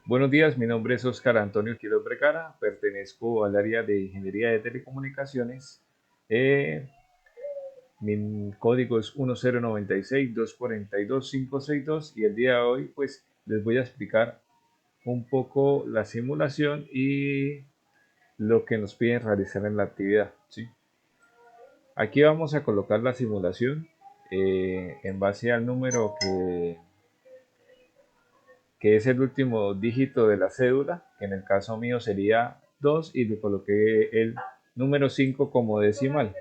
Buenos días, mi nombre es Oscar Antonio Quiroz Vergara, pertenezco al área de Ingeniería de Telecomunicaciones. Eh, Mi código es 1096-242-562 y el día de hoy pues les voy a explicar un poco la simulación y lo que nos piden realizar en la actividad, ¿sí? Aquí vamos a colocar la simulación en base al número que es el último dígito de la cédula, que en el caso mío sería 2 y le coloqué el número 5 como decimal.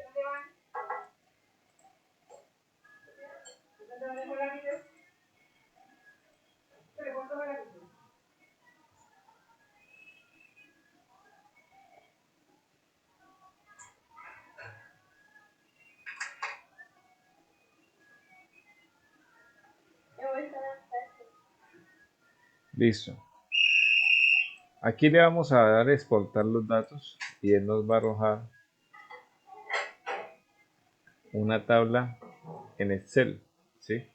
Listo. Aquí le vamos a dar a exportar los datos y él nos va a arrojar una tabla en Excel, ¿sí?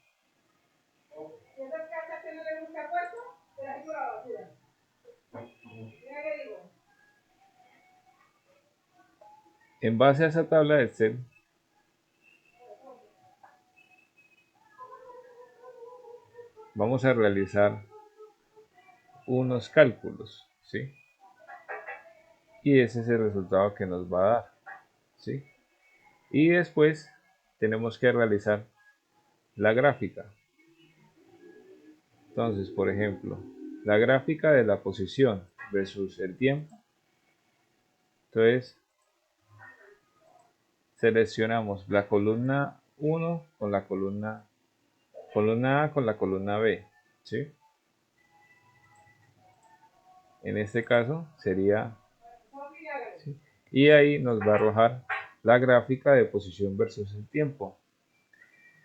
En base a esa tabla de Excel vamos a realizar unos cálculos, ¿sí? Y ese es el resultado que nos va a dar, ¿sí? Y después tenemos que realizar la gráfica. Entonces, por ejemplo, la gráfica de la posición versus el tiempo. Entonces, seleccionamos la columna 1 con la columna A con la columna B, ¿sí? En este caso sería, ¿sí? Y ahí nos va a arrojar la gráfica de posición versus el tiempo.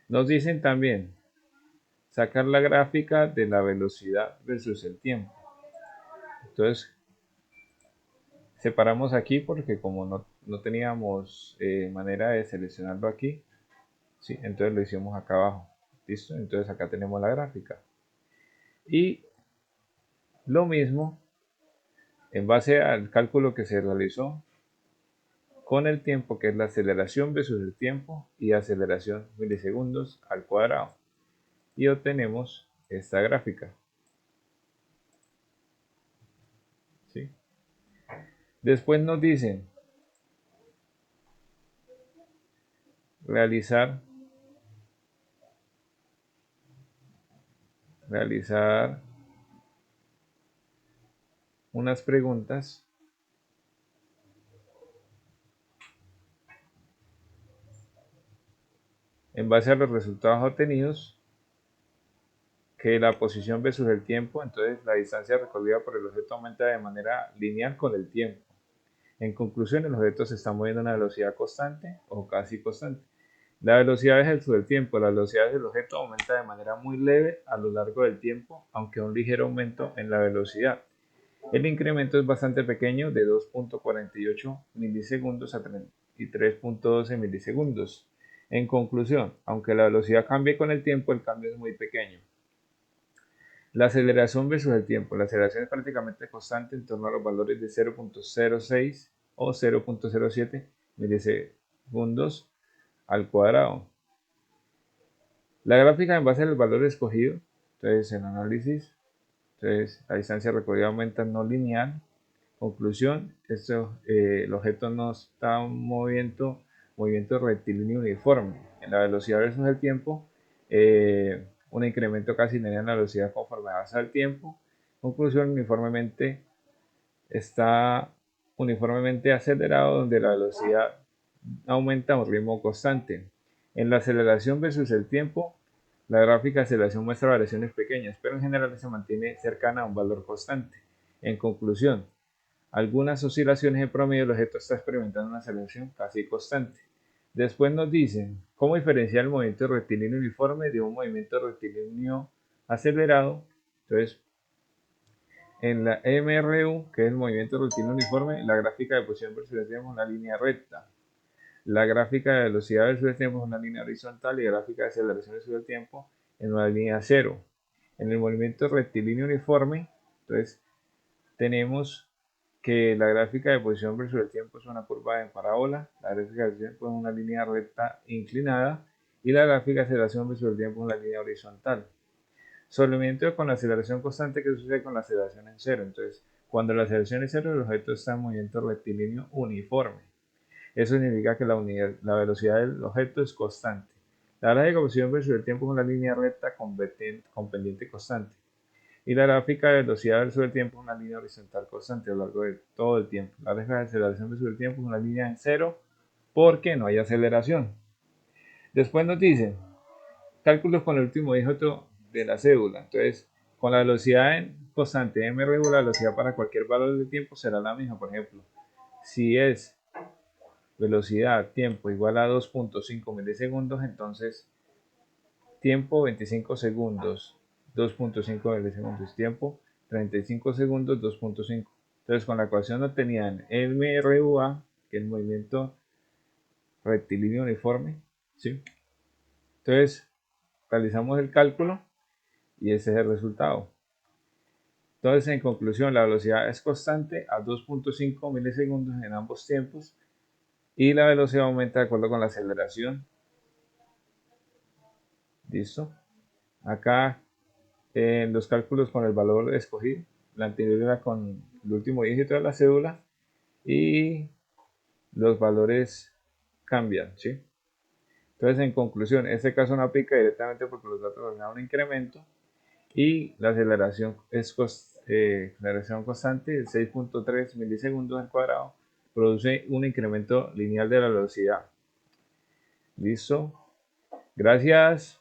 Nos dicen también sacar la gráfica de la velocidad versus el tiempo. Entonces, separamos aquí porque como no teníamos manera de seleccionarlo aquí, ¿sí? Entonces lo hicimos acá abajo. ¿Listo? Entonces acá tenemos la gráfica. Y lo mismo en base al cálculo que se realizó con el tiempo, que es la aceleración versus el tiempo y aceleración milisegundos al cuadrado. Y obtenemos esta gráfica, ¿sí? Después nos dicen realizar, realizar unas preguntas en base a los resultados obtenidos, que la posición versus el tiempo, entonces la distancia recorrida por el objeto aumenta de manera lineal con el tiempo. En conclusión, el objeto se está moviendo a una velocidad constante o casi constante. La velocidad es el del tiempo. La velocidad del objeto aumenta de manera muy leve a lo largo del tiempo, aunque un ligero aumento en la velocidad. El incremento es bastante pequeño, de 2.48 milisegundos a 33.12 milisegundos. En conclusión, aunque la velocidad cambie con el tiempo, el cambio es muy pequeño. La aceleración versus el tiempo. La aceleración es prácticamente constante en torno a los valores de 0.06 o 0.07 milisegundos al cuadrado. La gráfica en base al valor escogido, entonces en análisis, entonces la distancia recorrida aumenta no lineal. Conclusión, el objeto no está en movimiento rectilíneo uniforme. En la velocidad versus el tiempo, un incremento casi lineal en la velocidad conforme avanza el tiempo. Conclusión, está uniformemente acelerado donde la velocidad aumenta a un ritmo constante. En la aceleración versus el tiempo, la gráfica de aceleración muestra variaciones pequeñas, pero en general se mantiene cercana a un valor constante. En conclusión, algunas oscilaciones en promedio el objeto está experimentando una aceleración casi constante. Después nos dicen cómo diferenciar el movimiento rectilíneo uniforme de un movimiento rectilíneo acelerado. Entonces, en la MRU, que es el movimiento rectilíneo uniforme, la gráfica de posición versus el tiempo es una línea recta. La gráfica de velocidad versus el tiempo es una línea horizontal y la gráfica de aceleración versus el tiempo en una línea cero. En el movimiento rectilíneo uniforme, Entonces, tenemos que la gráfica de posición versus el tiempo es una curva en parábola, la gráfica del tiempo es una línea recta inclinada y la gráfica de aceleración versus el tiempo es una línea horizontal. Solamente con la aceleración constante, que sucede con la aceleración en cero. Entonces, cuando la aceleración es cero, el objeto está en movimiento rectilíneo uniforme. Eso significa que la velocidad del objeto es constante. La gráfica de posición versus el tiempo es una línea recta con pendiente constante. Y la gráfica de velocidad versus el tiempo es una línea horizontal constante a lo largo de todo el tiempo. La gráfica de aceleración versus el tiempo es una línea en cero porque no hay aceleración. Después nos dice cálculos con el último dígito de la cédula. Entonces, con la velocidad en constante mr, la velocidad para cualquier valor de tiempo será la misma. Por ejemplo, si es velocidad tiempo igual a 2.5 milisegundos, entonces tiempo 25 segundos, 2.5 milisegundos, tiempo 35 segundos, 2.5. Entonces, con la ecuación obtenían mRUA, que es el movimiento rectilíneo uniforme, ¿sí? Entonces, realizamos el cálculo y ese es el resultado. Entonces, en conclusión, la velocidad es constante a 2.5 milisegundos en ambos tiempos y la velocidad aumenta de acuerdo con la aceleración. ¿Listo? Acá en los cálculos con el valor escogido, la anterior era con el último dígito de la cédula y los valores cambian, ¿sí? Entonces, en conclusión, este caso no aplica directamente porque los datos dan un incremento y la aceleración es aceleración constante de 6.3 milisegundos al cuadrado produce un incremento lineal de la velocidad. ¿Listo? Gracias.